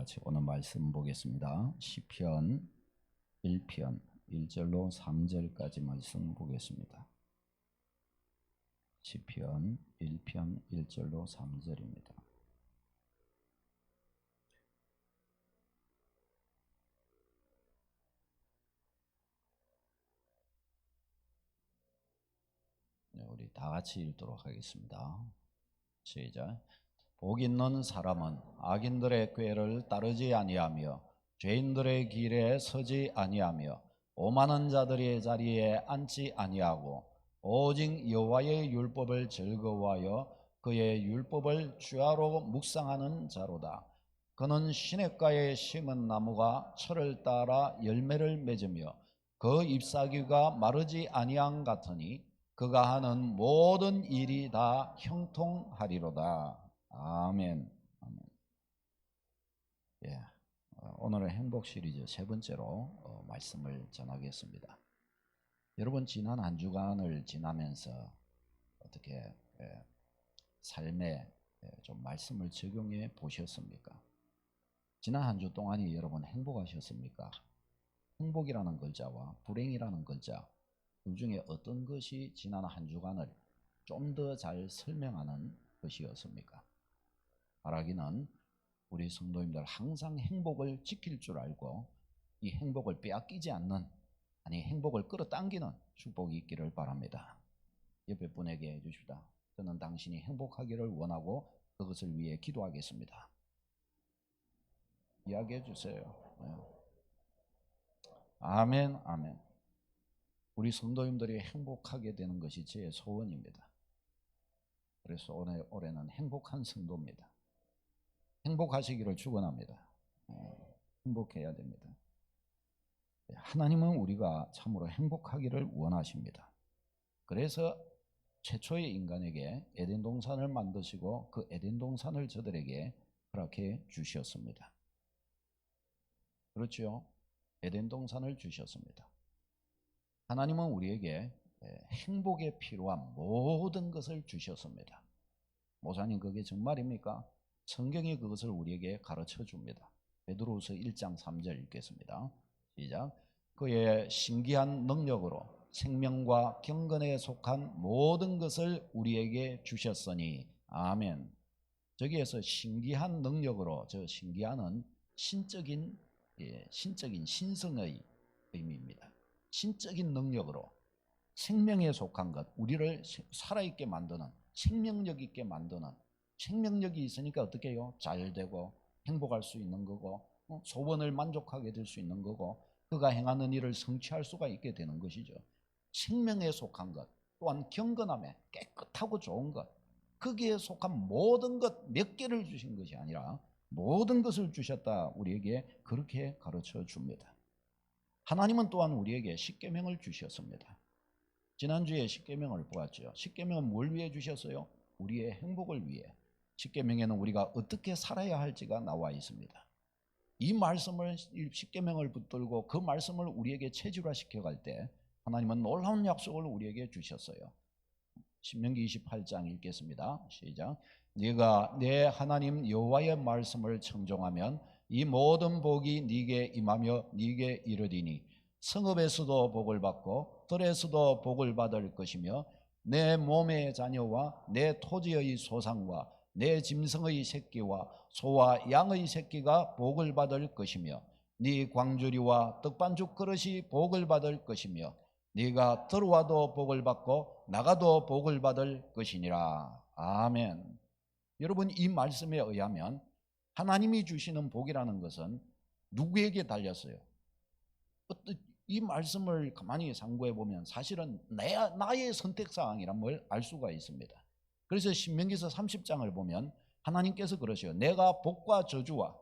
같이 오늘 말씀 보겠습니다. 시편 1편 1절로 3절까지 말씀 보겠습니다. 시편 1편 1절로 3절입니다. 우리 다 같이 읽도록 하겠습니다. 시작. 복 있는 사람은 악인들의 꾀를 따르지 아니하며 죄인들의 길에 서지 아니하며 오만한 자들의 자리에 앉지 아니하고 오직 여호와의 율법을 즐거워하여 그의 율법을 주야로 묵상하는 자로다. 그는 시냇가에 심은 나무가 철을 따라 열매를 맺으며 그 잎사귀가 마르지 아니함 같으니 그가 하는 모든 일이 다 형통하리로다. 아멘. 아멘. 예, 오늘은 행복 시리즈 세 번째로 말씀을 전하겠습니다. 여러분, 지난 한 주간을 지나면서 어떻게 삶에 좀 말씀을 적용해 보셨습니까? 지난 한 주 동안이 여러분 행복하셨습니까? 행복이라는 글자와 불행이라는 글자, 그 중에 어떤 것이 지난 한 주간을 좀 더 잘 설명하는 것이었습니까? 말하기는 우리 성도님들 항상 행복을 지킬 줄 알고 이 행복을 빼앗기지 않는, 아니 행복을 끌어당기는 축복이 있기를 바랍니다. 옆에 분에게 해주십시다. 저는 당신이 행복하기를 원하고 그것을 위해 기도하겠습니다. 이야기해 주세요. 아멘, 아멘. 우리 성도님들이 행복하게 되는 것이 제 소원입니다. 그래서 올해는 행복한 성도입니다. 행복하시기를 축원합니다. 행복해야 됩니다. 하나님은 우리가 참으로 행복하기를 원하십니다. 그래서 최초의 인간에게 에덴 동산을 만드시고 그 에덴 동산을 저들에게 허락해 주셨습니다. 그렇죠? 에덴 동산을 주셨습니다. 하나님은 우리에게 행복에 필요한 모든 것을 주셨습니다. 목사님, 그게 정말입니까? 성경이 그것을 우리에게 가르쳐 줍니다. 베드로후서 1장 3절 읽겠습니다. 시작. 그의 신기한 능력으로 생명과 경건에 속한 모든 것을 우리에게 주셨으니. 아멘. 저기에서 신기한 능력으로, 저 신기한은 신적인 신성의 의미입니다. 신적인 능력으로 생명에 속한 것, 우리를 살아있게 만드는, 생명력 있게 만드는, 생명력이 있으니까 어떻게 해요? 잘 되고 행복할 수 있는 거고, 소원을 만족하게 될 수 있는 거고, 그가 행하는 일을 성취할 수가 있게 되는 것이죠. 생명에 속한 것, 또한 경건함에 깨끗하고 좋은 것, 거기에 속한 모든 것 몇 개를 주신 것이 아니라 모든 것을 주셨다, 우리에게 그렇게 가르쳐 줍니다. 하나님은 또한 우리에게 십계명을 주셨습니다. 지난주에 십계명을 보았죠. 십계명은 뭘 위해 주셨어요? 우리의 행복을 위해. 십계명에는 우리가 어떻게 살아야 할지가 나와 있습니다. 이 말씀을, 십계명을 붙들고 그 말씀을 우리에게 체질화시켜 갈 때 하나님은 놀라운 약속을 우리에게 주셨어요. 신명기 28장 읽겠습니다. 시작. 네가 내 하나님 여호와의 말씀을 청종하면 이 모든 복이 네게 임하며 네게 이르리니 성읍에서도 복을 받고 들에서도 복을 받을 것이며 내 몸의 자녀와 내 토지의 소상과 내 짐승의 새끼와 소와 양의 새끼가 복을 받을 것이며 네 광주리와 떡반죽 그릇이 복을 받을 것이며 네가 들어와도 복을 받고 나가도 복을 받을 것이니라. 아멘. 여러분, 이 말씀에 의하면 하나님이 주시는 복이라는 것은 누구에게 달렸어요? 이 말씀을 가만히 상고해 보면 사실은 나의 선택사항이란 걸 알 수가 있습니다. 그래서 신명기서 30장을 보면 하나님께서 그러셔요. 내가 복과 저주와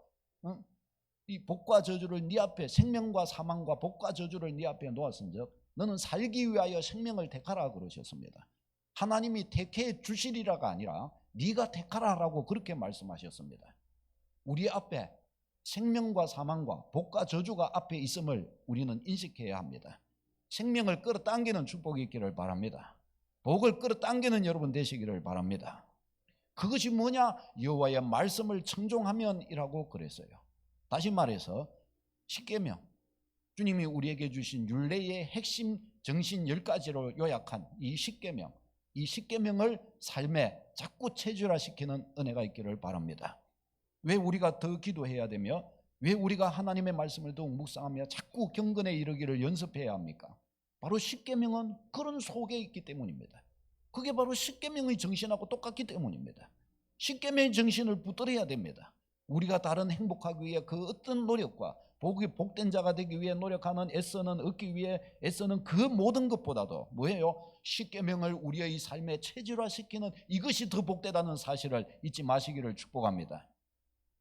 이 복과 저주를 네 앞에, 생명과 사망과 복과 저주를 네 앞에 놓았은즉 너는 살기 위하여 생명을 택하라 그러셨습니다. 하나님이 택해 주시리라가 아니라 네가 택하라라고 그렇게 말씀하셨습니다. 우리 앞에 생명과 사망과 복과 저주가 앞에 있음을 우리는 인식해야 합니다. 생명을 끌어당기는 축복이 있기를 바랍니다. 복을 끌어당기는 여러분 되시기를 바랍니다. 그것이 뭐냐? 여호와의 말씀을 청종하면이라고 그랬어요. 다시 말해서 십계명, 주님이 우리에게 주신 율례의 핵심 정신 10가지로 요약한 이 십계명, 이 십계명을 삶에 자꾸 체질화시키는 은혜가 있기를 바랍니다. 왜 우리가 더 기도해야 되며 왜 우리가 하나님의 말씀을 더욱 묵상하며 자꾸 경건에 이르기를 연습해야 합니까? 바로 십계명은 그런 속에 있기 때문입니다. 그게 바로 십계명의 정신하고 똑같기 때문입니다. 십계명의 정신을 붙들어야 됩니다. 우리가 다른 행복하기 위해 그 어떤 노력과 복된 자가 되기 위해 노력하는 애써는 얻기 위해 애써는 그 모든 것보다도 뭐예요? 십계명을 우리의 삶에 체질화시키는 이것이 더 복되다는 사실을 잊지 마시기를 축복합니다.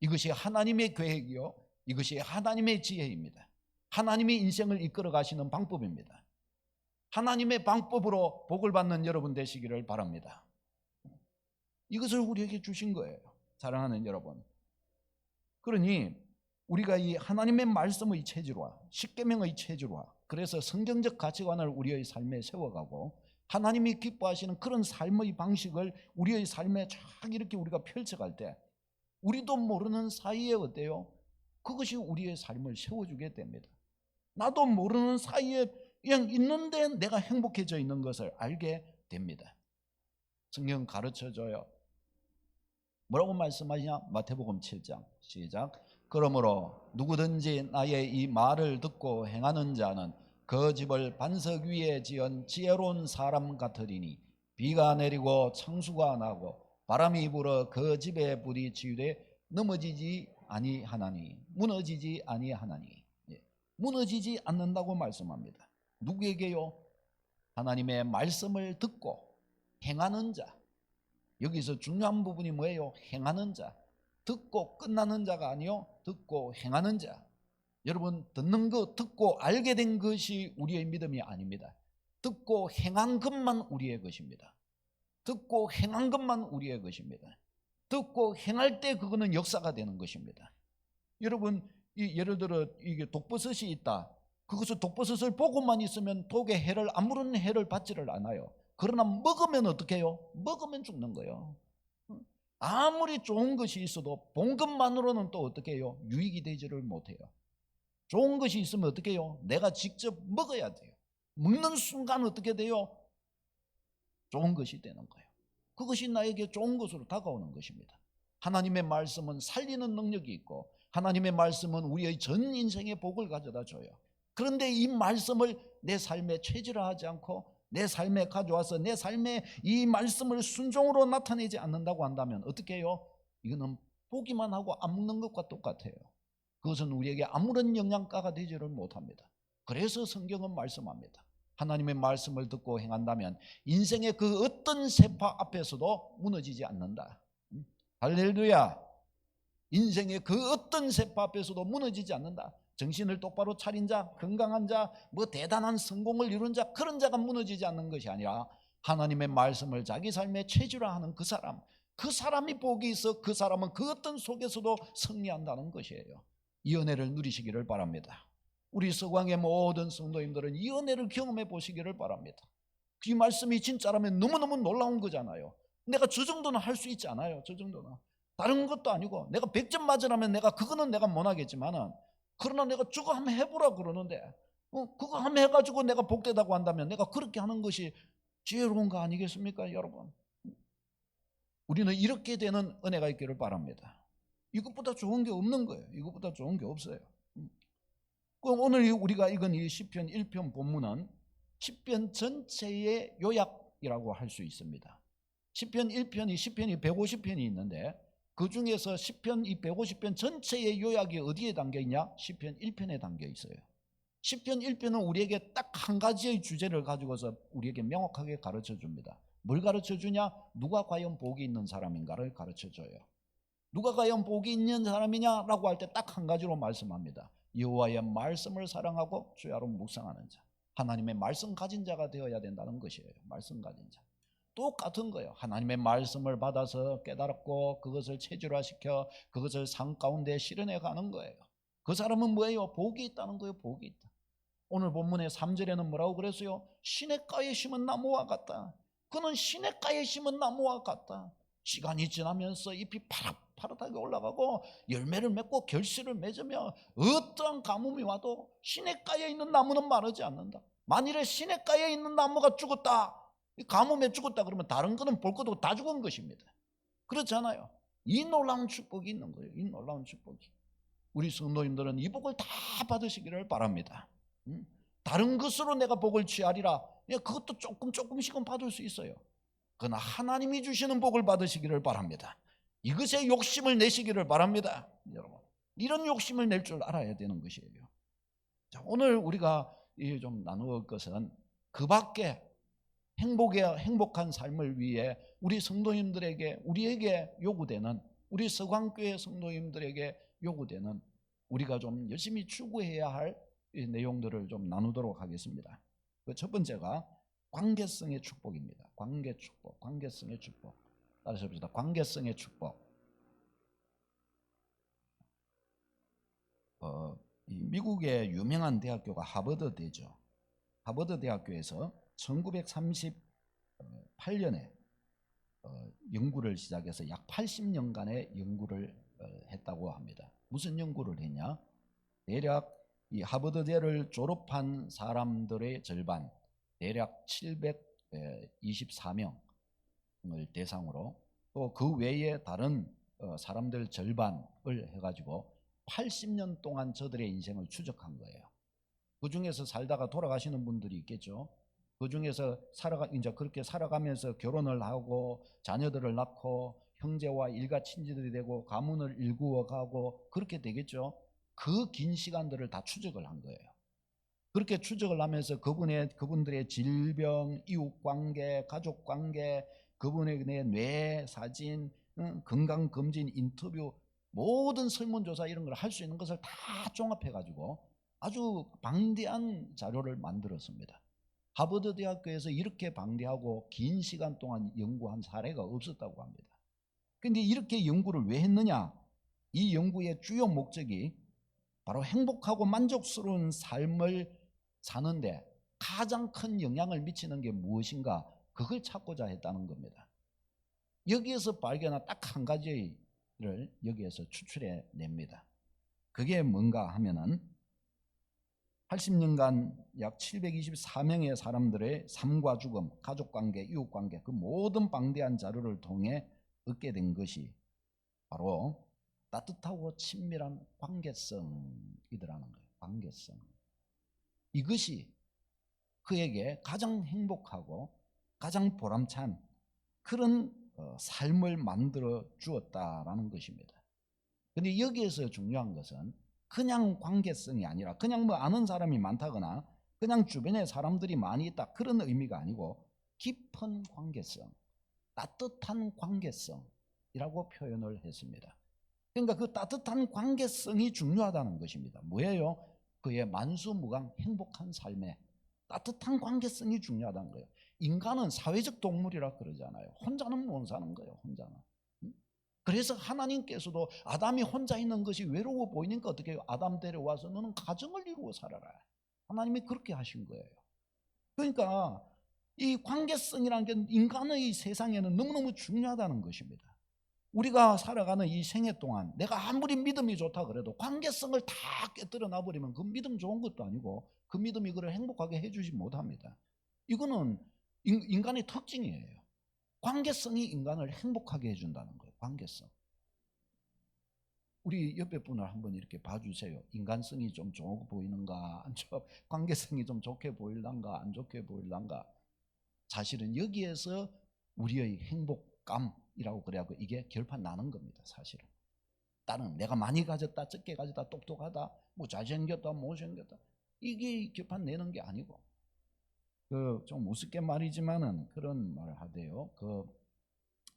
이것이 하나님의 계획이요, 이것이 하나님의 지혜입니다. 하나님이 인생을 이끌어 가시는 방법입니다. 하나님의 방법으로 복을 받는 여러분 되시기를 바랍니다. 이것을 우리에게 주신 거예요, 사랑하는 여러분. 그러니 우리가 이 하나님의 말씀의 체질화, 십계명의 체질화, 그래서 성경적 가치관을 우리의 삶에 세워가고 하나님이 기뻐하시는 그런 삶의 방식을 우리의 삶에 쫙 이렇게 우리가 펼쳐갈 때 우리도 모르는 사이에 어때요? 그것이 우리의 삶을 세워주게 됩니다. 나도 모르는 사이에 그냥 있는데 내가 행복해져 있는 것을 알게 됩니다. 성경 가르쳐줘요. 뭐라고 말씀하시냐? 마태복음 7장 시작. 그러므로 누구든지 나의 이 말을 듣고 행하는 자는 그 집을 반석 위에 지은 지혜로운 사람 같으리니 비가 내리고 창수가 나고 바람이 불어 그 집에 부딪히되 넘어지지 아니하나니 무너지지 아니하나니. 무너지지 않는다고 말씀합니다. 누구에게요? 하나님의 말씀을 듣고 행하는 자. 여기서 중요한 부분이 뭐예요? 행하는 자. 듣고 끝나는 자가 아니요, 듣고 행하는 자. 여러분, 듣는 것, 듣고 알게 된 것이 우리의 믿음이 아닙니다. 듣고 행한 것만 우리의 것입니다. 듣고 행한 것만 우리의 것입니다. 듣고 행할 때 그거는 역사가 되는 것입니다. 여러분, 예를 들어 이게 독버섯이 있다. 그것을 독버섯을 보고만 있으면 독의 해를 아무런 해를 받지를 않아요. 그러나 먹으면 어떻게 해요? 먹으면 죽는 거예요. 아무리 좋은 것이 있어도 본 것만으로는 또 어떻게 해요? 유익이 되지를 못해요. 좋은 것이 있으면 어떻게 해요? 내가 직접 먹어야 돼요. 먹는 순간 어떻게 돼요? 좋은 것이 되는 거예요. 그것이 나에게 좋은 것으로 다가오는 것입니다. 하나님의 말씀은 살리는 능력이 있고 하나님의 말씀은 우리의 전 인생의 복을 가져다 줘요. 그런데 이 말씀을 내 삶에 체질화하지 않고 내 삶에 가져와서 내 삶에 이 말씀을 순종으로 나타내지 않는다고 한다면 어떻게 해요? 이거는 보기만 하고 안 먹는 것과 똑같아요. 그것은 우리에게 아무런 영양가가 되지를 못합니다. 그래서 성경은 말씀합니다. 하나님의 말씀을 듣고 행한다면 인생의 그 어떤 세파 앞에서도 무너지지 않는다. 할렐루야. 인생의 그 어떤 세파 앞에서도 무너지지 않는다. 정신을 똑바로 차린 자, 건강한 자, 뭐 대단한 성공을 이룬 자, 그런 자가 무너지지 않는 것이 아니라 하나님의 말씀을 자기 삶에 체질화하는 그 사람이 복이 있어 그 사람은 그 어떤 속에서도 승리한다는 것이에요. 이 은혜를 누리시기를 바랍니다. 우리 서광의 모든 성도님들은 이 은혜를 경험해 보시기를 바랍니다. 이 말씀이 진짜라면 너무너무 놀라운 거잖아요. 내가 저 정도는 할 수 있지 않아요. 저 정도는 다른 것도 아니고 내가 100점 맞으라면 그거는 내가 못하겠지만은 그러나 내가 저거 한번 해보라 그러는데 그거 한번 해가지고 내가 복되다고 한다면 내가 그렇게 하는 것이 지혜로운 거 아니겠습니까, 여러분? 우리는 이렇게 되는 은혜가 있기를 바랍니다. 이것보다 좋은 게 없는 거예요. 이것보다 좋은 게 없어요. 그럼 오늘 우리가 읽은 이 시편 1편 본문은 시편 전체의 요약이라고 할 수 있습니다. 시편 1편이 시편이 150편이 있는데 그 중에서 시편 이 150편 전체의 요약이 어디에 담겨 있냐? 시편 1편에 담겨 있어요. 시편 1편은 우리에게 딱 한 가지의 주제를 가지고서 우리에게 명확하게 가르쳐 줍니다. 뭘 가르쳐 주냐? 누가 과연 복이 있는 사람인가를 가르쳐 줘요. 누가 과연 복이 있는 사람이냐라고 할 때 딱 한 가지로 말씀합니다. 여호와의 말씀을 사랑하고 주야로 묵상하는 자. 하나님의 말씀 가진 자가 되어야 된다는 것이에요. 말씀 가진 자. 똑같은 거예요. 하나님의 말씀을 받아서 깨달았고 그것을 체질화시켜 그것을 삶 가운데 실현해 가는 거예요. 그 사람은 뭐예요? 복이 있다는 거예요. 복이 있다. 오늘 본문의 3절에는 뭐라고 그랬어요? 시냇가에 심은 나무와 같다. 그는 시냇가에 심은 나무와 같다. 시간이 지나면서 잎이 파릇하게 올라가고 열매를 맺고 결실을 맺으며 어떠한 가뭄이 와도 시냇가에 있는 나무는 마르지 않는다. 만일에 시냇가에 있는 나무가 죽었다, 가뭄에 죽었다 그러면 다른 거는 볼 것도 다 죽은 것입니다. 그렇잖아요. 이 놀라운 축복이 있는 거예요. 이 놀라운 축복이. 우리 성도님들은 이 복을 다 받으시기를 바랍니다. 다른 것으로 내가 복을 취하리라, 그것도 조금씩은 받을 수 있어요. 그러나 하나님이 주시는 복을 받으시기를 바랍니다. 이것에 욕심을 내시기를 바랍니다. 여러분, 이런 욕심을 낼 줄 알아야 되는 것이에요. 자, 오늘 우리가 좀 나누어 것은 그 밖에 행복한 삶을 위해 우리 성도님들에게, 우리에게 요구되는, 우리 서광교회 성도님들에게 요구되는 우리가 좀 열심히 추구해야 할 내용들을 좀 나누도록 하겠습니다. 그 첫 번째가 관계성의 축복입니다. 관계 축복, 관계성의 축복. 따라서 봅시다. 관계성의 축복. 이 미국의 유명한 대학교가 하버드대죠. 하버드 대학교에서 1938년에 연구를 시작해서 약 80년간의 연구를 했다고 합니다. 무슨 연구를 했냐? 대략 이 하버드대를 졸업한 사람들의 절반, 대략 724명을 대상으로, 또 그 외에 다른 사람들 절반을 해가지고 80년 동안 저들의 인생을 추적한 거예요. 그 중에서 살다가 돌아가시는 분들이 있겠죠. 그 중에서 이제 그렇게 살아가면서 결혼을 하고 자녀들을 낳고 형제와 일가 친지들이 되고 가문을 일구어가고 그렇게 되겠죠. 그 긴 시간들을 다 추적을 한 거예요. 그렇게 추적을 하면서 그분들의 질병, 이웃관계, 가족관계, 그분의 뇌 사진, 건강검진, 인터뷰, 모든 설문조사 이런 걸 할 수 있는 것을 다 종합해가지고 아주 방대한 자료를 만들었습니다. 하버드 대학교에서 이렇게 방대하고 긴 시간 동안 연구한 사례가 없었다고 합니다. 그런데 이렇게 연구를 왜 했느냐? 이 연구의 주요 목적이 바로 행복하고 만족스러운 삶을 사는데 가장 큰 영향을 미치는 게 무엇인가, 그걸 찾고자 했다는 겁니다. 여기에서 발견한 딱 한 가지를 여기에서 추출해 냅니다. 그게 뭔가 하면은 80년간 약 724명의 사람들의 삶과 죽음, 가족관계, 이웃관계, 그 모든 방대한 자료를 통해 얻게 된 것이 바로 따뜻하고 친밀한 관계성이더라는 거예요. 관계성. 이것이 그에게 가장 행복하고 가장 보람찬 그런 삶을 만들어 주었다라는 것입니다. 그런데 여기에서 중요한 것은 그냥 관계성이 아니라 그냥 뭐 아는 사람이 많다거나 그냥 주변에 사람들이 많이 있다, 그런 의미가 아니고 깊은 관계성, 따뜻한 관계성이라고 표현을 했습니다. 그러니까 그 따뜻한 관계성이 중요하다는 것입니다. 뭐예요? 그의 만수무강 행복한 삶에 따뜻한 관계성이 중요하다는 거예요. 인간은 사회적 동물이라 그러잖아요. 혼자는 못 사는 거예요. 혼자는. 그래서 하나님께서도 아담이 혼자 있는 것이 외로워 보이니까 어떻게 해요? 아담 데려와서 너는 가정을 이루어 살아라. 하나님이 그렇게 하신 거예요. 그러니까 이 관계성이라는 게 인간의 세상에는 너무너무 중요하다는 것입니다. 우리가 살아가는 이 생애 동안 내가 아무리 믿음이 좋다 그래도 관계성을 다 깨뜨려 놔버리면 그 믿음 좋은 것도 아니고 그 믿음이 그를 행복하게 해주지 못합니다. 이거는 인간의 특징이에요. 관계성이 인간을 행복하게 해준다는 거예요. 관계성. 우리 옆에 분을 한번 이렇게 봐주세요. 인간성이 좀 좋아 보이는가, 관계성이 좀 좋게 보일란가, 안 좋게 보일란가. 사실은 여기에서 우리의 행복감이라고 그래야 이게 결판 나는 겁니다. 사실은. 다른 내가 많이 가졌다, 적게 가졌다, 똑똑하다, 뭐 잘생겼다, 못생겼다, 이게 결판 내는 게 아니고, 좀 우습게 말이지만은 그런 말 하대요.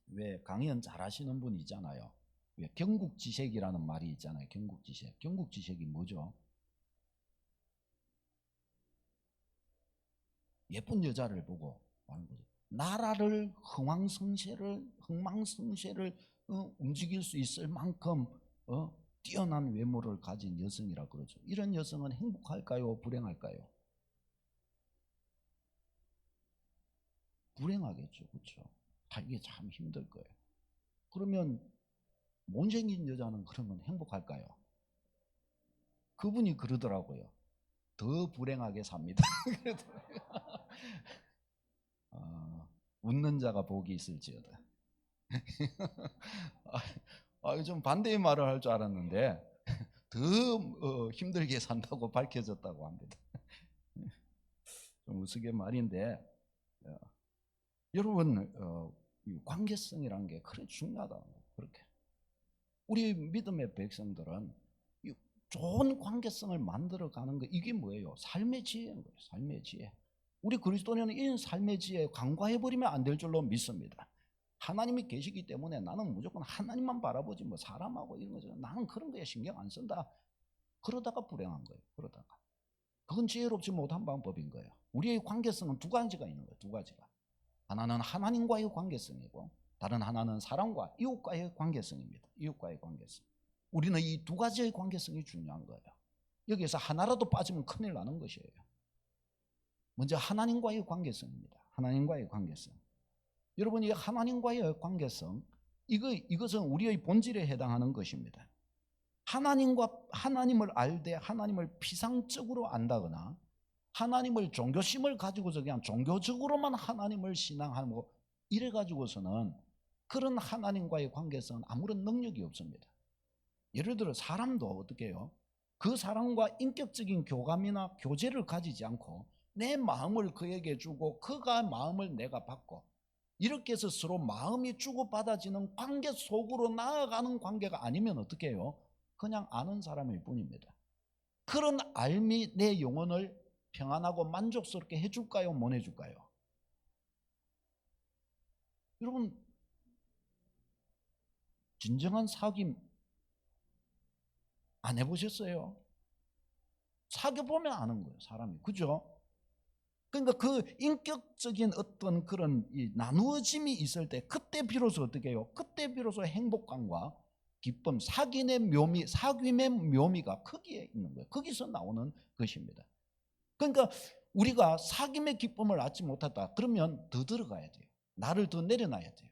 왜 강연 잘하시는 분 있잖아요. 왜 경국지색이라는 말이 있잖아요. 경국지색. 경국지색이 뭐죠? 예쁜 여자를 보고 하는 거죠. 나라를 흥망성쇠를 움직일 수 있을 만큼 뛰어난 외모를 가진 여성이라 그러죠. 이런 여성은 행복할까요? 불행할까요? 불행하겠죠. 그렇죠? 살기 참 힘들 거예요. 그러면 못생긴 여자는 그러면 행복할까요? 그분이 그러더라고요. 더 불행하게 삽니다. 웃는 자가 복이 있을지어다. 좀 반대의 말을 할 줄 알았는데 더 힘들게 산다고 밝혀졌다고 합니다. 좀 우스개 말인데 여러분 관계성이라는 게 그래 중요하다. 그렇게 우리 믿음의 백성들은 좋은 관계성을 만들어가는 거 이게 뭐예요? 삶의 지혜인 거예요. 삶의 지혜. 우리 그리스도인은 이 삶의 지혜에 간과해버리면 안 될 줄로 믿습니다. 하나님이 계시기 때문에 나는 무조건 하나님만 바라보지 뭐 사람하고 이런 거죠. 나는 그런 거에 신경 안 쓴다. 그러다가 불행한 거예요. 그러다가. 그건 지혜롭지 못한 방법인 거예요. 우리의 관계성은 두 가지가 있는 거예요. 두 가지가. 하나는 하나님과의 관계성이고 다른 하나는 사람과 이웃과의 관계성입니다. 이웃과의 관계성. 우리는 이 두 가지의 관계성이 중요한 거예요. 여기에서 하나라도 빠지면 큰일 나는 것이에요. 먼저 하나님과의 관계성입니다. 하나님과의 관계성. 여러분, 이 하나님과의 관계성, 이것은 우리의 본질에 해당하는 것입니다. 하나님을 알되 하나님을 피상적으로 안다거나 하나님을 종교심을 가지고서 그냥 종교적으로만 하나님을 신앙하고 이래 가지고서는 그런 하나님과의 관계성은 아무런 능력이 없습니다. 예를 들어 사람도 어떻게 해요? 그 사람과 인격적인 교감이나 교제를 가지지 않고 내 마음을 그에게 주고 그가 마음을 내가 받고 이렇게 해서 서로 마음이 주고받아지는 관계 속으로 나아가는 관계가 아니면 어떻게 해요? 그냥 아는 사람일 뿐입니다. 그런 알미 내 영혼을 평안하고 만족스럽게 해줄까요? 못 해줄까요? 여러분, 진정한 사귐 안 해보셨어요? 사귀어보면 아는 거예요, 사람이. 그죠? 그러니까 그 인격적인 어떤 그런 나누어짐이 있을 때 그때 비로소 어떻게 해요? 그때 비로소 행복감과 기쁨, 사귐의 묘미가 거기에 있는 거예요. 거기서 나오는 것입니다. 그러니까 우리가 사귐의 기쁨을 얻지 못했다. 그러면 더 들어가야 돼요. 나를 더 내려놔야 돼요.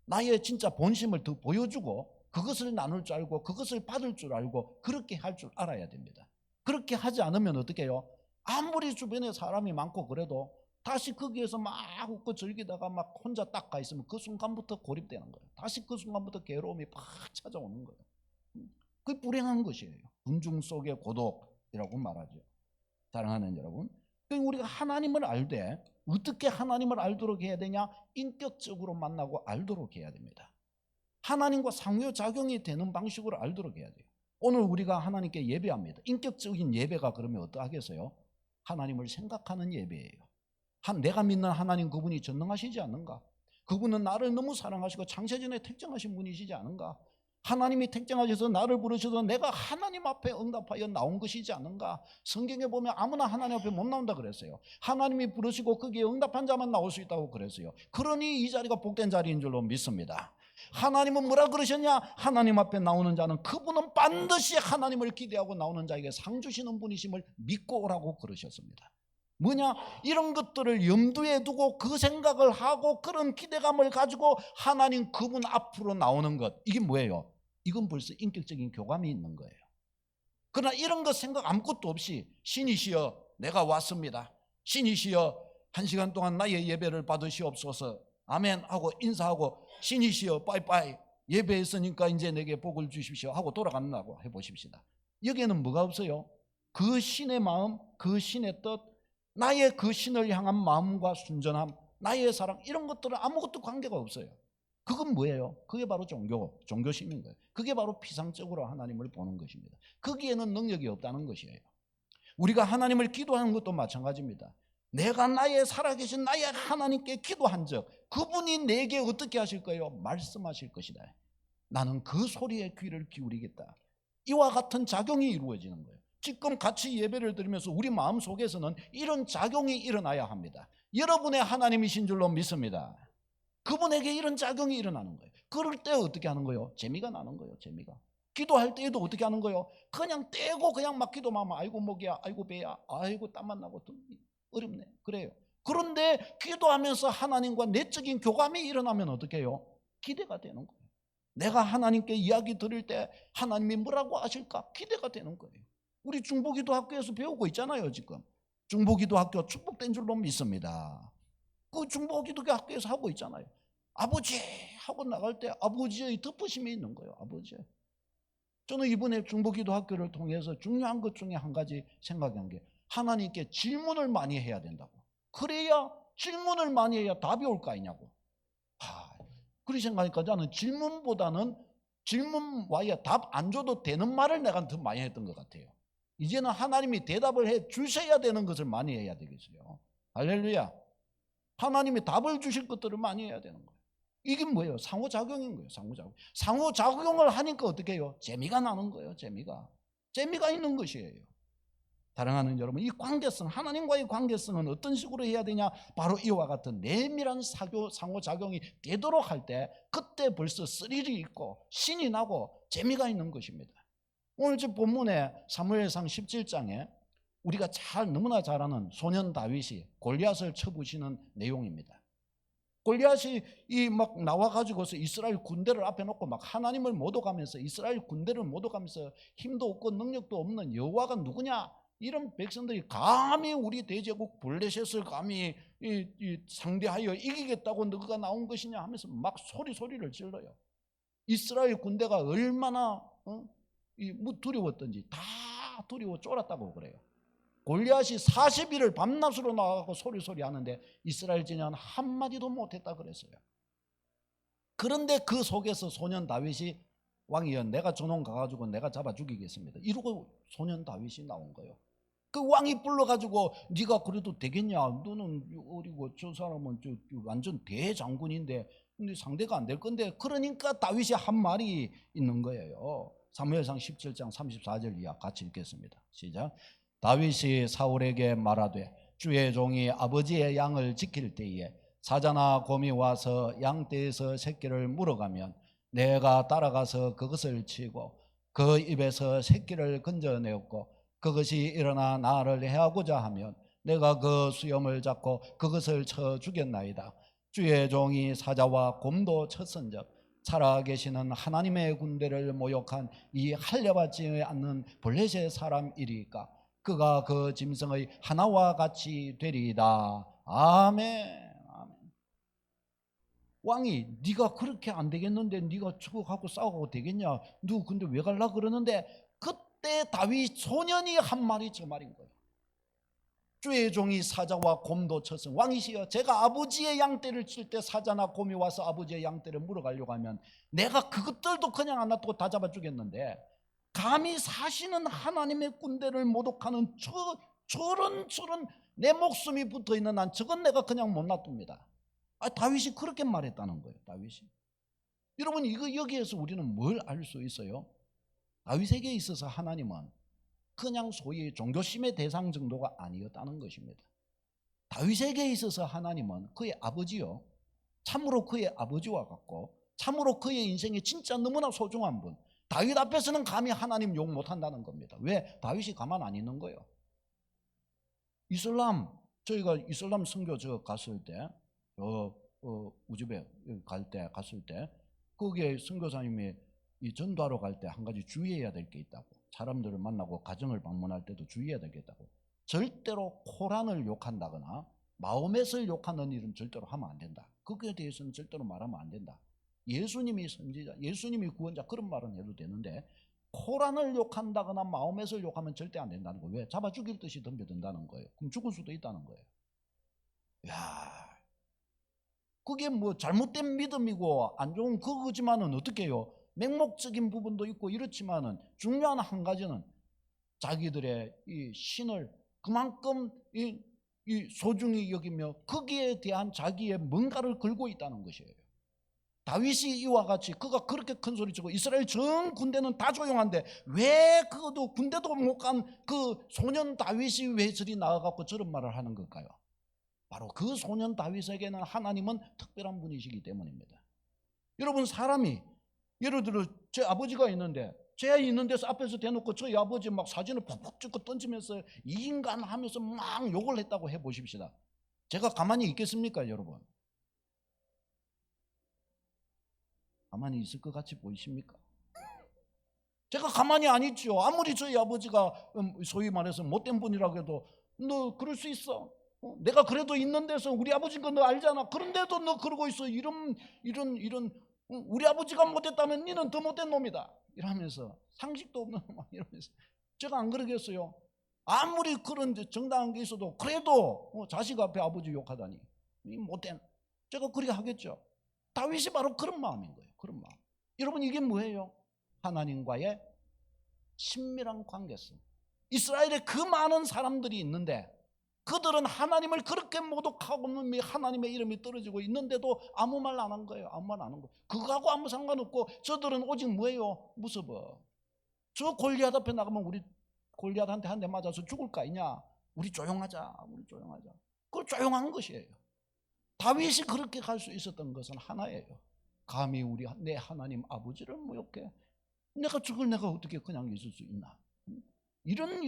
나의 진짜 본심을 더 보여주고 그것을 나눌 줄 알고 그것을 받을 줄 알고 그렇게 할 줄 알아야 됩니다. 그렇게 하지 않으면 어떻게 해요? 아무리 주변에 사람이 많고 그래도 다시 거기에서 막 웃고 즐기다가 막 혼자 딱 가 있으면 그 순간부터 고립되는 거예요. 다시 그 순간부터 괴로움이 팍 찾아오는 거예요. 그게 불행한 것이에요. 군중 속의 고독이라고 말하죠. 사랑하는 여러분, 우리가 하나님을 알되 어떻게 하나님을 알도록 해야 되냐? 인격적으로 만나고 알도록 해야 됩니다. 하나님과 상호작용이 되는 방식으로 알도록 해야 돼요. 오늘 우리가 하나님께 예배합니다. 인격적인 예배가 그러면 어떠하겠어요? 하나님을 생각하는 예배예요. 내가 믿는 하나님 그분이 전능하시지 않는가? 그분은 나를 너무 사랑하시고 창세전에 택정하신 분이시지 않은가? 하나님이 택정하셔서 나를 부르셔서 내가 하나님 앞에 응답하여 나온 것이지 않는가? 성경에 보면 아무나 하나님 앞에 못 나온다 그랬어요. 하나님이 부르시고 거기에 응답한 자만 나올 수 있다고 그랬어요. 그러니 이 자리가 복된 자리인 줄로 믿습니다. 하나님은 뭐라 그러셨냐? 하나님 앞에 나오는 자는 그분은 반드시 하나님을 기대하고 나오는 자에게 상 주시는 분이심을 믿고 오라고 그러셨습니다. 뭐냐? 이런 것들을 염두에 두고 그 생각을 하고 그런 기대감을 가지고 하나님 그분 앞으로 나오는 것, 이게 뭐예요? 이건 벌써 인격적인 교감이 있는 거예요. 그러나 이런 것 생각 아무것도 없이 신이시여 내가 왔습니다. 신이시여 한 시간 동안 나의 예배를 받으시옵소서. 아멘 하고 인사하고 신이시여 빠이빠이 예배했으니까 이제 내게 복을 주십시오 하고 돌아간다고 해보십시다. 여기에는 뭐가 없어요? 그 신의 마음, 그 신의 뜻, 나의 그 신을 향한 마음과 순전함, 나의 사랑, 이런 것들은 아무것도 관계가 없어요. 그건 뭐예요? 그게 바로 종교심인 거예요. 그게 바로 피상적으로 하나님을 보는 것입니다. 거기에는 능력이 없다는 것이에요. 우리가 하나님을 기도하는 것도 마찬가지입니다. 내가 나의 살아계신 나의 하나님께 기도한 적, 그분이 내게 어떻게 하실 거예요? 말씀하실 것이다. 나는 그 소리에 귀를 기울이겠다. 이와 같은 작용이 이루어지는 거예요. 지금 같이 예배를 드리면서 우리 마음 속에서는 이런 작용이 일어나야 합니다. 여러분의 하나님이신 줄로 믿습니다. 그분에게 이런 작용이 일어나는 거예요. 그럴 때 어떻게 하는 거예요? 재미가 나는 거예요. 재미가. 기도할 때에도 어떻게 하는 거예요? 그냥 떼고 그냥 막 기도만 하면 아이고 목이야, 아이고 배야, 아이고 땀만 나고 어렵네. 그래요. 그런데 기도하면서 하나님과 내적인 교감이 일어나면 어떻게 해요? 기대가 되는 거예요. 내가 하나님께 이야기 드릴 때 하나님이 뭐라고 하실까 기대가 되는 거예요. 우리 중보기도학교에서 배우고 있잖아요. 지금 중보기도학교 축복된 줄로 믿습니다. 그 중보기도학교에서 하고 있잖아요. 아버지 하고 나갈 때 아버지의 덮으심이 있는 거예요. 아버지. 저는 이번에 중보기도학교를 통해서 중요한 것 중에 한 가지 생각한 게 하나님께 질문을 많이 해야 된다고. 그래야 질문을 많이 해야 답이 올 거 아니냐고. 그렇게 생각하니까 저는 질문보다는 질문 와야 답 안 줘도 되는 말을 내가 더 많이 했던 것 같아요. 이제는 하나님이 대답을 해 주셔야 되는 것을 많이 해야 되겠어요. 할렐루야. 하나님이 답을 주실 것들을 많이 해야 되는 거예요. 이게 뭐예요? 상호작용인 거예요. 상호작용을 하니까 어떻게 해요? 재미가 나는 거예요. 재미가 있는 것이에요. 사랑하는 여러분, 이 관계성, 하나님과의 관계성은 어떤 식으로 해야 되냐? 바로 이와 같은 내밀한 상호작용이 되도록 할 때 그때 벌써 스릴이 있고 신이 나고 재미가 있는 것입니다. 오늘 저 본문에 사무엘상 17장에 우리가 너무나 잘 아는 소년 다윗이 골리앗을 쳐부시는 내용입니다. 골리앗이 막 나와가지고서 이스라엘 군대를 앞에 놓고 막 하나님을 모독하면서 이스라엘 군대를 모독하면서 힘도 없고 능력도 없는 여호와가 누구냐? 이런 백성들이 감히 우리 대제국 블레셋을 감히 상대하여 이기겠다고 너가 나온 것이냐 하면서 막 소리를 질러요. 이스라엘 군대가 얼마나 두려웠던지 다 두려워 쫄았다고 그래요. 골리앗이 40일을 밤낮으로 나가고 소리 하는데 이스라엘 진영은 한마디도 못했다 그랬어요. 그런데 그 속에서 소년 다윗이 왕이여 내가 저놈 가가지고 내가 잡아 죽이겠습니다 이러고 소년 다윗이 나온 거예요. 그 왕이 불러가지고 네가 그래도 되겠냐? 너는 어리고 저 사람은 완전 대장군인데 상대가 안 될 건데. 그러니까 다윗이 한 말이 있는 거예요. 사무엘상 17장 34절 이하 같이 읽겠습니다. 시작. 다윗이 사울에게 말하되 주의 종이 아버지의 양을 지킬 때에 사자나 곰이 와서 양떼에서 새끼를 물어가면 내가 따라가서 그것을 치고 그 입에서 새끼를 건져내었고 그것이 일어나 나를 해하고자 하면 내가 그 수염을 잡고 그것을 쳐 죽였나이다. 주의 종이 사자와 곰도 쳤은즉 살아계시는 하나님의 군대를 모욕한 이 할례받지 않는 블레셋 사람이리까 그가 그 짐승의 하나와 같이 되리이다. 아멘. 왕이 네가 그렇게 안 되겠는데 네가 저거 갖고 싸우고 되겠냐? 너 근데 왜 갈라 그러는데 그때 다윗 소년이 한 말이 저 말인 거예요. 주의 종이 사자와 곰도 쳤으니 왕이시여 제가 아버지의 양떼를 칠 때 사자나 곰이 와서 아버지의 양떼를 물어가려고 하면 내가 그것들도 그냥 안 놔두고 다 잡아 주겠는데 감히 사시는 하나님의 군대를 모독하는 저런 내 목숨이 붙어있는 난 저건 내가 그냥 못 놔둡니다. 다윗이 그렇게 말했다는 거예요. 다윗이. 여러분 여기에서 우리는 뭘 알 수 있어요? 다윗에게 있어서 하나님은 그냥 소위 종교심의 대상 정도가 아니었다는 것입니다. 다윗에게 있어서 하나님은 그의 아버지요, 참으로 그의 아버지와 같고 참으로 그의 인생에 진짜 너무나 소중한 분. 다윗 앞에서는 감히 하나님 욕 못한다는 겁니다. 왜? 다윗이 가만 안 있는 거예요. 저희가 이슬람 선교 갔을 때 우즈베 갔을 때 거기에 선교사님이 이 전도하러 갈 때 한 가지 주의해야 될 게 있다고. 사람들을 만나고 가정을 방문할 때도 주의해야 되겠다고. 절대로 코란을 욕한다거나 마호멧을 욕하는 일은 절대로 하면 안 된다. 거기에 대해서는 절대로 말하면 안 된다. 예수님이 선지자, 예수님이 구원자 그런 말은 해도 되는데 코란을 욕한다거나 마호멧을 욕하면 절대 안 된다는 거예요. 왜? 잡아 죽일 듯이 덤벼든다는 거예요. 그럼 죽을 수도 있다는 거예요. 그게 뭐 잘못된 믿음이고 안 좋은 그거지만은 어떻게 해요? 맹목적인 부분도 있고 이렇지만은 중요한 한 가지는 자기들의 이 신을 그만큼 이 소중히 여기며 거기에 대한 자기의 뭔가를 걸고 있다는 것이에요. 다윗이 이와 같이 그가 그렇게 큰 소리치고 이스라엘 전 군대는 다 조용한데 왜 그것도 군대도 못 간 그 소년 다윗이 왜 저리 나와갖고 저런 말을 하는 걸까요? 바로 그 소년 다윗에게는 하나님은 특별한 분이시기 때문입니다. 여러분 사람이 예를 들어 제 아버지가 있는데 제 있는 데서 앞에서 대놓고 저희 아버지 막 사진을 푹푹 찍고 던지면서 이 인간 하면서 막 욕을 했다고 해보십시다. 제가 가만히 있겠습니까 여러분? 가만히 있을 것 같이 보이십니까? 제가 가만히 안 있죠. 아무리 저희 아버지가 소위 말해서 못된 분이라고 해도 너 그럴 수 있어. 내가 그래도 있는 데서 우리 아버지인 거 너 알잖아. 그런데도 너 그러고 있어. 이런 우리 아버지가 못됐다면 너는 더 못된 놈이다. 이러면서 상식도 없는 막 이러면서 제가 안 그러겠어요. 아무리 그런 정당한 게 있어도 그래도 자식 앞에 아버지 욕하다니 이 못된, 제가 그렇게 하겠죠. 다윗이 바로 그런 마음인 거예요. 그런 마음. 여러분 이게 뭐예요? 하나님과의 친밀한 관계성. 이스라엘에 그 많은 사람들이 있는데 그들은 하나님을 그렇게 모독하고 하나님의 이름이 떨어지고 있는데도 아무 말 안 한 거예요. 아무 말 안 한 거예요. 그거하고 아무 상관없고 저들은 오직 뭐예요? 무서워. 저 골리앗 앞에 나가면 우리 골리앗한테 한 대 맞아서 죽을 거 아니냐. 우리 조용하자. 우리 조용하자. 그걸 조용한 것이에요. 다윗이 그렇게 갈 수 있었던 것은 하나예요. 감히 내 하나님 아버지를 모욕해. 내가 죽을 내가 어떻게 그냥 있을 수 있나? 이런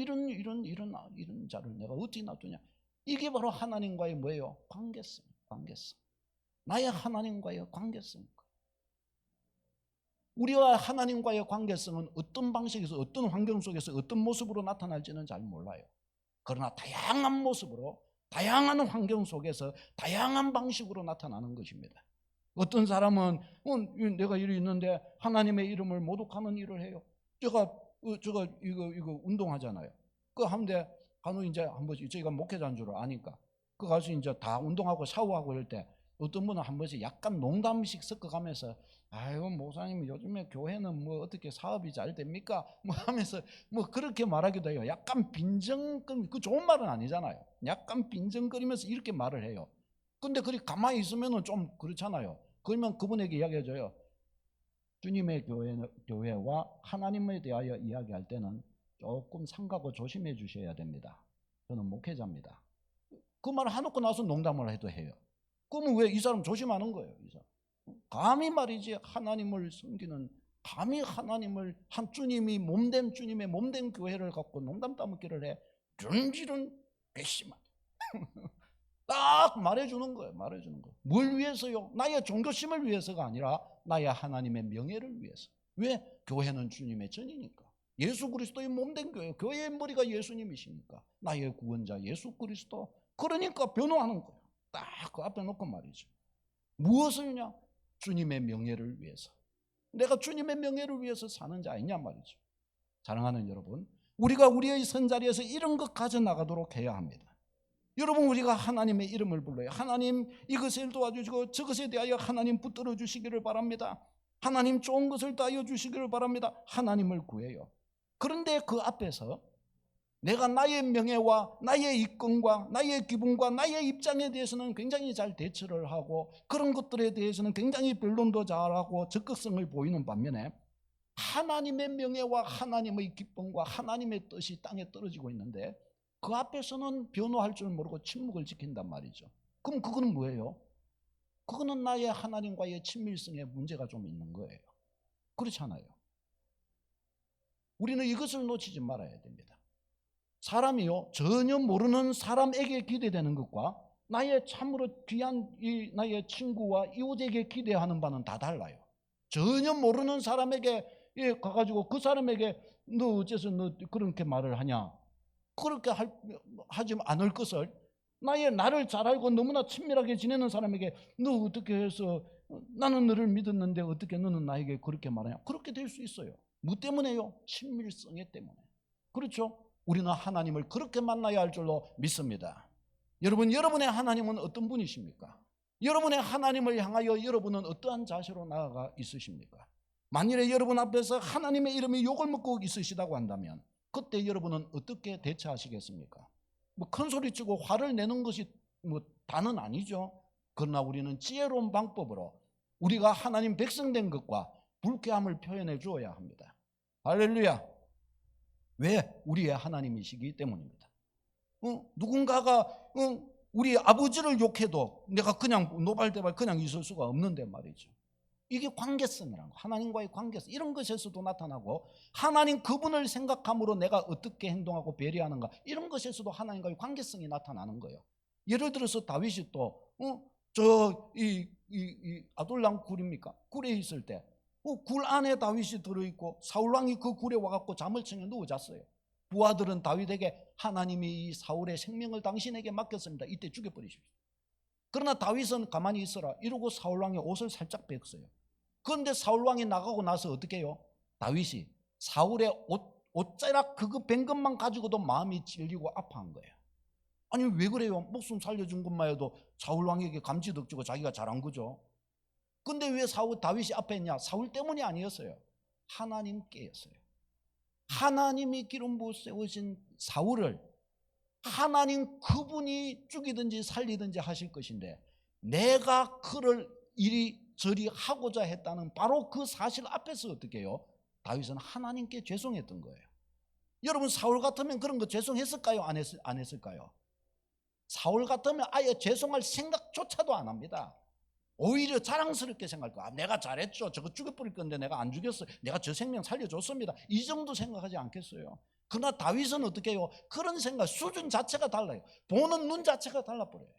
자를 내가 어떻게 놔두냐? 이게 바로 하나님과의 뭐예요? 관계성. 나의 하나님과의 관계성. 우리와 하나님과의 관계성은 어떤 방식에서 어떤 환경 속에서 어떤 모습으로 나타날지는 잘 몰라요. 그러나 다양한 모습으로 다양한 환경 속에서 다양한 방식으로 나타나는 것입니다. 어떤 사람은 내가 일이 있는데 하나님의 이름을 모독하는 일을 해요. 제가 이거 운동하잖아요. 그 하는데 간혹 이제 한 번씩 저희가 목회자인 줄 아니까 그 가서 이제 다 운동하고 샤워하고 이럴 때 어떤 분은 한 번씩 약간 농담식 섞어가면서 아유 목사님 요즘에 교회는 뭐 어떻게 사업이 잘 됩니까? 뭐 하면서 뭐 그렇게 말하기도 해요. 약간 빈정거리, 그 좋은 말은 아니잖아요. 약간 빈정거리면서 이렇게 말을 해요. 근데 그리 가만히 있으면은 좀 그렇잖아요. 그러면 그분에게 이야기해줘요. 주님의 교회와 하나님에 대하여 이야기할 때는 조금 삼가고 조심해 주셔야 됩니다. 저는 목회자입니다. 그 말을 해놓고 나서 농담을 해도 해요. 그러면 왜 이 사람 조심하는 거예요? 이 사람. 감히 말이지 하나님을 섬기는, 감히 하나님을 한 주님이 몸된 주님의 몸된 교회를 갖고 농담 따먹기를 해. 이런 괘씸한 딱 말해주는 거예요. 말해주는 거. 뭘 위해서요? 나의 종교심을 위해서가 아니라 나의 하나님의 명예를 위해서. 왜? 교회는 주님의 전이니까. 예수 그리스도의 몸된 교회, 교회의 머리가 예수님이시니까. 나의 구원자 예수 그리스도. 그러니까 변호하는 거예요. 딱 그 앞에 놓고 말이죠. 무엇을냐? 주님의 명예를 위해서. 내가 주님의 명예를 위해서 사는 자 아니냐 말이죠. 사랑하는 여러분, 우리가 우리의 선자리에서 이런 것 가져나가도록 해야 합니다. 여러분, 우리가 하나님의 이름을 불러요. 하나님 이것을 도와주시고 저것에 대하여 하나님 붙들어 주시기를 바랍니다. 하나님 좋은 것을 다하여 주시기를 바랍니다. 하나님을 구해요. 그런데 그 앞에서 내가 나의 명예와 나의 이권과 나의 기분과 나의 입장에 대해서는 굉장히 잘 대처를 하고 그런 것들에 대해서는 굉장히 변론도 잘하고 적극성을 보이는 반면에 하나님의 명예와 하나님의 기쁨과 하나님의 뜻이 땅에 떨어지고 있는데 그 앞에서는 변호할 줄 모르고 침묵을 지킨단 말이죠. 그럼 그거는 뭐예요? 그거는 나의 하나님과의 친밀성에 문제가 좀 있는 거예요. 그렇잖아요. 우리는 이것을 놓치지 말아야 됩니다. 사람이요, 전혀 모르는 사람에게 기대되는 것과 나의 참으로 귀한 나의 친구와 이웃에게 기대하는 바는 다 달라요. 전혀 모르는 사람에게 가가지고 그 사람에게 너 어째서 너 그렇게 말을 하냐? 그렇게 하지 않을 것을 나를 잘 알고 너무나 친밀하게 지내는 사람에게 너 어떻게 해서 나는 너를 믿었는데 어떻게 너는 나에게 그렇게 말하냐? 그렇게 될 수 있어요. 뭐 때문에요? 친밀성에 때문에. 그렇죠? 우리는 하나님을 그렇게 만나야 할 줄로 믿습니다. 여러분, 여러분의 하나님은 어떤 분이십니까? 여러분의 하나님을 향하여 여러분은 어떠한 자세로 나아가 있으십니까? 만일에 여러분 앞에서 하나님의 이름이 욕을 먹고 있으시다고 한다면 그때 여러분은 어떻게 대처하시겠습니까? 뭐 큰 소리 치고 화를 내는 것이 뭐 다는 아니죠. 그러나 우리는 지혜로운 방법으로 우리가 하나님 백성된 것과 불쾌함을 표현해 주어야 합니다. 할렐루야. 왜? 우리의 하나님이시기 때문입니다. 누군가가 우리 아버지를 욕해도 내가 그냥 노발대발 그냥 있을 수가 없는데 말이죠. 이게 관계성이라는 거, 하나님과의 관계성, 이런 것에서도 나타나고 하나님 그분을 생각함으로 내가 어떻게 행동하고 배려하는가, 이런 것에서도 하나님과의 관계성이 나타나는 거예요. 예를 들어서 다윗이 또 아둘람 굴입니까? 굴에 있을 때 굴 안에 다윗이 들어있고 사울왕이 그 굴에 와갖고 잠을 청해 누워 잤어요. 부하들은 다윗에게 하나님이 이 사울의 생명을 당신에게 맡겼습니다. 이때 죽여버리십시오. 그러나 다윗은 가만히 있어라 이러고 사울왕의 옷을 살짝 뺐어요. 그런데 사울왕이 나가고 나서 어떻게 해요? 다윗이 사울의 옷자락 그거 뺀 것만 가지고도 마음이 찔리고 아파한 거예요. 아니 왜 그래요? 목숨 살려준 것만 해도 사울왕에게 감지덕지고 자기가 잘한 거죠. 근데 왜 다윗이 아팠냐? 사울 때문이 아니었어요. 하나님께였어요. 하나님이 기름 부어 세우신 사울을 하나님 그분이 죽이든지 살리든지 하실 것인데 내가 그를 이리저리 하고자 했다는 바로 그 사실 앞에서 어떻게 해요? 다윗은 하나님께 죄송했던 거예요. 여러분 사울 같으면 그런 거 죄송했을까요? 안 했을까요? 사울 같으면 아예 죄송할 생각조차도 안 합니다. 오히려 자랑스럽게 생각할 거야. 내가 잘했죠. 저거 죽여버릴 건데 내가 안 죽였어요. 내가 저 생명 살려줬습니다. 이 정도 생각하지 않겠어요? 그러나 다윗은 어떻게 해요? 그런 생각 수준 자체가 달라요. 보는 눈 자체가 달라버려요.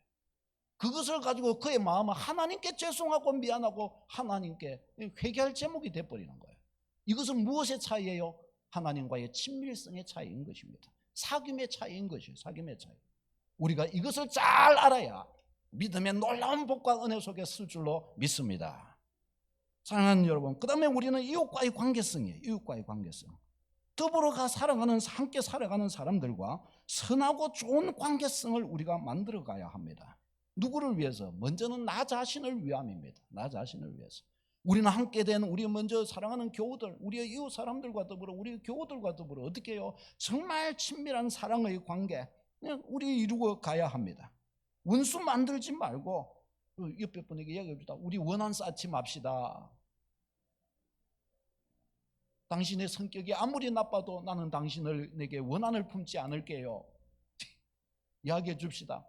그것을 가지고 그의 마음은 하나님께 죄송하고 미안하고 하나님께 회개할 제목이 돼버리는 거예요. 이것은 무엇의 차이예요? 하나님과의 친밀성의 차이인 것입니다. 사귐의 차이인 것이에요. 사귐의 차이. 우리가 이것을 잘 알아야 믿음의 놀라운 복과 은혜 속에 쓸 줄로 믿습니다. 사랑하는 여러분, 그 다음에 우리는 이웃과의 관계성이에요. 이웃과의 관계성. 더불어 함께 살아가는 사람들과 선하고 좋은 관계성을 우리가 만들어 가야 합니다. 누구를 위해서? 먼저는 나 자신을 위함입니다. 나 자신을 위해서. 우리는 함께 된 우리 먼저 사랑하는 교우들, 우리의 이웃 사람들과 더불어 우리 교우들과 더불어 어떻게 해요? 정말 친밀한 사랑의 관계 우리 이루고 가야 합니다. 원수 만들지 말고 옆에 분에게 이야기해주다. 우리 원한 쌓지 맙시다. 당신의 성격이 아무리 나빠도 나는 당신을 내게 원한을 품지 않을게요. 이야기해 줍시다.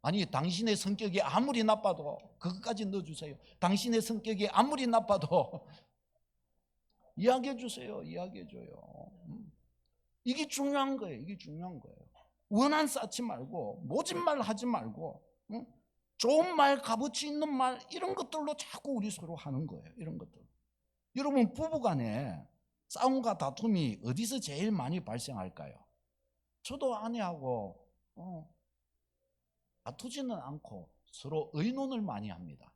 아니 당신의 성격이 아무리 나빠도 그것까지 넣어주세요. 당신의 성격이 아무리 나빠도 이야기해 주세요. 이야기해 줘요. 이게 중요한 거예요. 이게 중요한 거예요. 원한 쌓지 말고 모진 말 하지 말고 좋은 말, 값어치 있는 말 이런 것들로 자꾸 우리 서로 하는 거예요. 이런 것들. 여러분 부부간에 싸움과 다툼이 어디서 제일 많이 발생할까요? 저도 아내하고 다투지는 않고 서로 의논을 많이 합니다.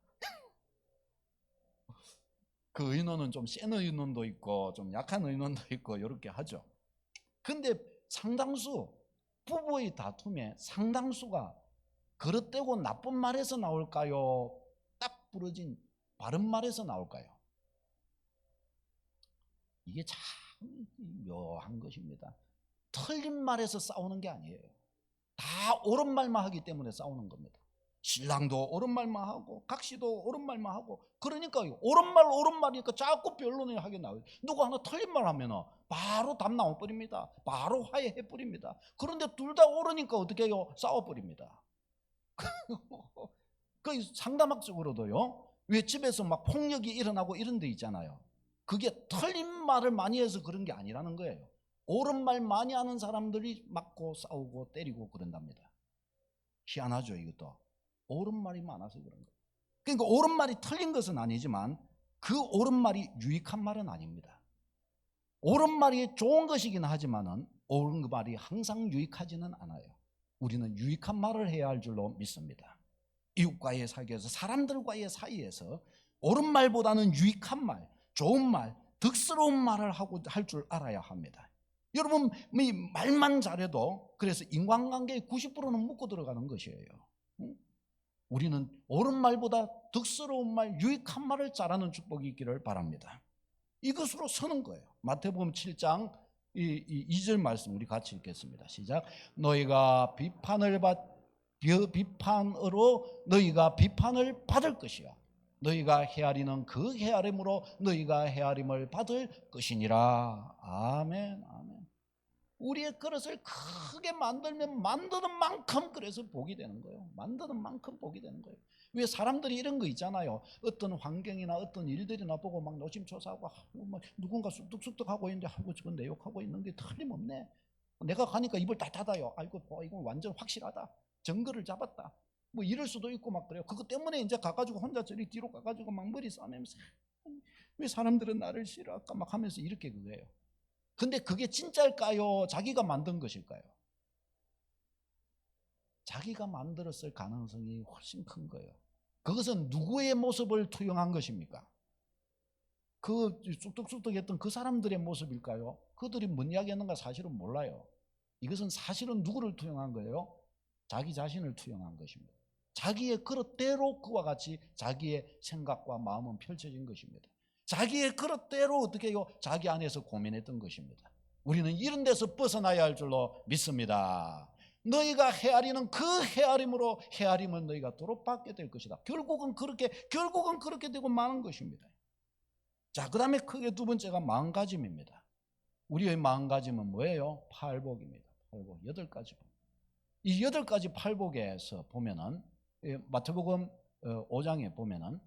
그 의논은 좀 센 의논도 있고 좀 약한 의논도 있고 이렇게 하죠. 근데 상당수 부부의 다툼의 상당수가 그릇되고 나쁜 말에서 나올까요? 딱 부러진 바른 말에서 나올까요? 이게 참 묘한 것입니다. 틀린 말에서 싸우는 게 아니에요. 다 옳은 말만 하기 때문에 싸우는 겁니다. 신랑도 옳은 말만 하고 각시도 옳은 말만 하고 그러니까 옳은 말이니까 자꾸 변론을 하게 나와요. 누구 하나 틀린 말 하면 바로 답 나와버립니다. 바로 화해해버립니다. 그런데 둘 다 옳으니까 어떻게 해요? 싸워버립니다. 그 상담학적으로도요. 왜 집에서 막 폭력이 일어나고 이런 데 있잖아요. 그게 틀린 말을 많이 해서 그런 게 아니라는 거예요. 옳은 말 많이 하는 사람들이 맞고 싸우고 때리고 그런답니다. 희한하죠 이것도. 옳은 말이 많아서 그런 거예요. 그러니까 옳은 말이 틀린 것은 아니지만 그 옳은 말이 유익한 말은 아닙니다. 옳은 말이 좋은 것이긴 하지만은 옳은 말이 항상 유익하지는 않아요. 우리는 유익한 말을 해야 할 줄로 믿습니다. 이웃과의 사이에서 사람들과의 사이에서 옳은 말보다는 유익한 말, 좋은 말, 덕스러운 말을 하고 할 줄 알아야 합니다. 여러분 말만 잘해도 그래서 인간관계의 90%는 묻고 들어가는 것이에요. 우리는 옳은 말보다 덕스러운 말, 유익한 말을 잘하는 축복이 있기를 바랍니다. 이것으로 서는 거예요. 마태복음 7장 2절 말씀 우리 같이 읽겠습니다. 시작. 너희가 비판으로 너희가 비판을 받을 것이요 너희가 헤아리는 그 헤아림으로 너희가 헤아림을 받을 것이니라. 아멘. 아멘. 우리의 그릇을 크게 만들면 만드는 만큼 그래서 복이 되는 거예요. 만드는 만큼 복이 되는 거예요. 왜 사람들이 이런 거 있잖아요. 어떤 환경이나 어떤 일들이나 보고 막 노심초사하고 누군가 쑥득쑥득 하고 있는데 아이고 저건 내 욕하고 있는 게 틀림없네. 내가 가니까 입을 다 닫아요. 아이고 이거 완전 확실하다. 증거를 잡았다. 뭐 이럴 수도 있고 막 그래요. 그것 때문에 이제 가가지고 혼자 저리 뒤로 가가지고 막 머리 싸매면서 왜 사람들은 나를 싫어할까 막 하면서 이렇게 그거예요. 근데 그게 진짜일까요? 자기가 만든 것일까요? 자기가 만들었을 가능성이 훨씬 큰 거예요. 그것은 누구의 모습을 투영한 것입니까? 그 쑥덕쑥덕 했던 그 사람들의 모습일까요? 그들이 뭔 이야기 했는가 사실은 몰라요. 이것은 사실은 누구를 투영한 거예요? 자기 자신을 투영한 것입니다. 자기의 그릇대로 그와 같이 자기의 생각과 마음은 펼쳐진 것입니다. 자기의 그릇대로 어떻게 해요? 자기 안에서 고민했던 것입니다. 우리는 이런 데서 벗어나야 할 줄로 믿습니다. 너희가 헤아리는 그 헤아림으로 헤아림을 너희가 도로 받게 될 것이다. 결국은 그렇게 되고 마는 것입니다. 자, 그 다음에 크게 두 번째가 마음가짐입니다. 우리의 마음가짐은 뭐예요? 팔복입니다. 팔복, 8가지. 이 8가지 팔복에서 보면은 마태복음 5장에 보면은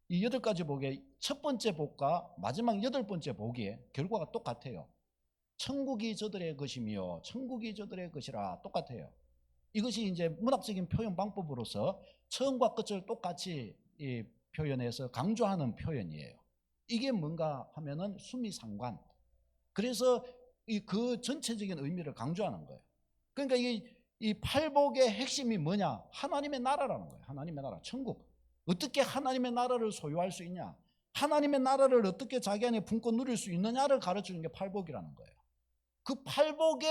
이 8가지 복의 첫 번째 복과 마지막 8번째 복의 결과가 똑같아요. 천국이 저들의 것이며 천국이 저들의 것이라 똑같아요. 이것이 이제 문학적인 표현 방법으로서 처음과 끝을 똑같이 표현해서 강조하는 표현이에요. 이게 뭔가 하면은 수미상관. 그래서 그 전체적인 의미를 강조하는 거예요. 그러니까 이 팔복의 핵심이 뭐냐? 하나님의 나라라는 거예요. 하나님의 나라, 천국. 어떻게 하나님의 나라를 소유할 수 있냐? 하나님의 나라를 어떻게 자기 안에 품고 누릴 수 있느냐를 가르치는 게 팔복이라는 거예요. 그 팔복,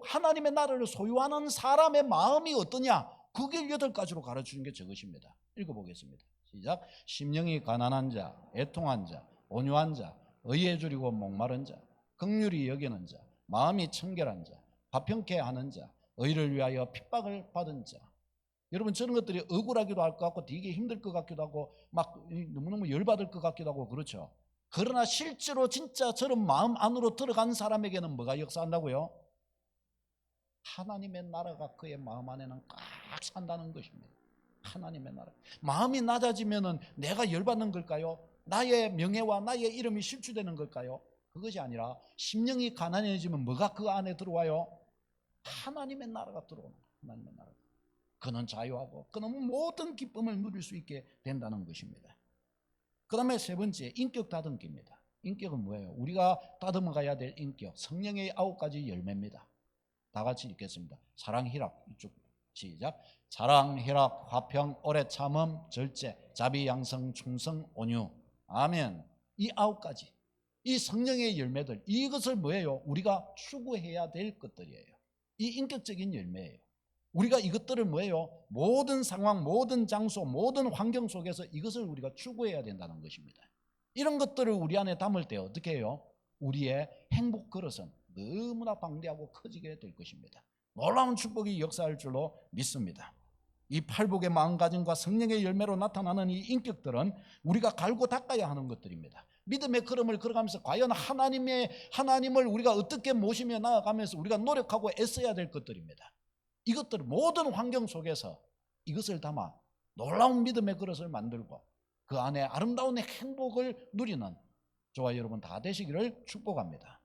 하나님의 나라를 소유하는 사람의 마음이 어떠냐? 그게 8가지로 가르치는 게 저것입니다. 읽어보겠습니다. 시작. 심령이 가난한 자, 애통한 자, 온유한 자, 의에 줄이고 목마른 자, 긍휼히 여기는 자, 마음이 청결한 자, 화평케 하는 자, 의를 위하여 핍박을 받은 자. 여러분, 저런 것들이 억울하기도 할 것 같고 되게 힘들 것 같기도 하고 막 너무너무 열받을 것 같기도 하고 그렇죠. 그러나 실제로 진짜 저런 마음 안으로 들어간 사람에게는 뭐가 역사한다고요? 하나님의 나라가 그의 마음 안에는 꽉 산다는 것입니다. 하나님의 나라. 마음이 낮아지면은 내가 열받는 걸까요? 나의 명예와 나의 이름이 실추되는 걸까요? 그것이 아니라 심령이 가난해지면 뭐가 그 안에 들어와요? 하나님의 나라가 들어오는 거예요. 하나님의 나라. 그는 자유하고 그는 모든 기쁨을 누릴 수 있게 된다는 것입니다. 그 다음에 세 번째, 인격 다듬기입니다. 인격은 뭐예요? 우리가 다듬어 가야 될 인격, 성령의 9가지 열매입니다. 다 같이 읽겠습니다. 사랑, 희락, 이쪽 시작. 사랑, 희락, 화평, 오래 참음, 절제, 자비, 양성, 충성, 온유. 아멘. 이 9가지, 이 성령의 열매들, 이것을 뭐예요? 우리가 추구해야 될 것들이에요. 이 인격적인 열매예요. 우리가 이것들을 뭐예요? 모든 상황, 모든 장소, 모든 환경 속에서 이것을 우리가 추구해야 된다는 것입니다. 이런 것들을 우리 안에 담을 때 어떻게 해요? 우리의 행복 그릇은 너무나 방대하고 커지게 될 것입니다. 놀라운 축복이 역사할 줄로 믿습니다. 이 팔복의 마음가짐과 성령의 열매로 나타나는 이 인격들은 우리가 갈고 닦아야 하는 것들입니다. 믿음의 걸음을 걸어가면서 과연 하나님을 우리가 어떻게 모시며 나아가면서 우리가 노력하고 애써야 될 것들입니다. 이것들 모든 환경 속에서 이것을 담아 놀라운 믿음의 그릇을 만들고 그 안에 아름다운 행복을 누리는 저와 여러분 다 되시기를 축복합니다.